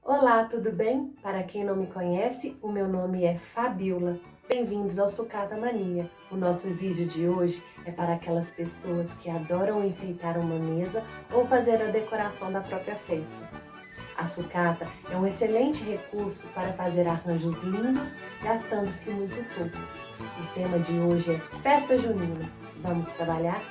Olá, tudo bem? Para quem não me conhece, o meu nome é Fabiola. Bem-vindos ao Sucata Mania. O nosso vídeo de hoje é para aquelas pessoas que adoram enfeitar uma mesa ou fazer a decoração da própria festa. A sucata é um excelente recurso para fazer arranjos lindos, gastando-se muito pouco. O tema de hoje é Festa Junina. Vamos trabalhar?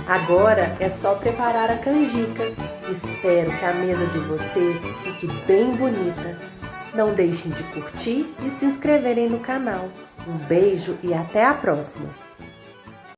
Agora é só preparar a canjica. Espero que a mesa de vocês fique bem bonita. Não deixem de curtir e se inscreverem no canal. Um beijo e até a próxima!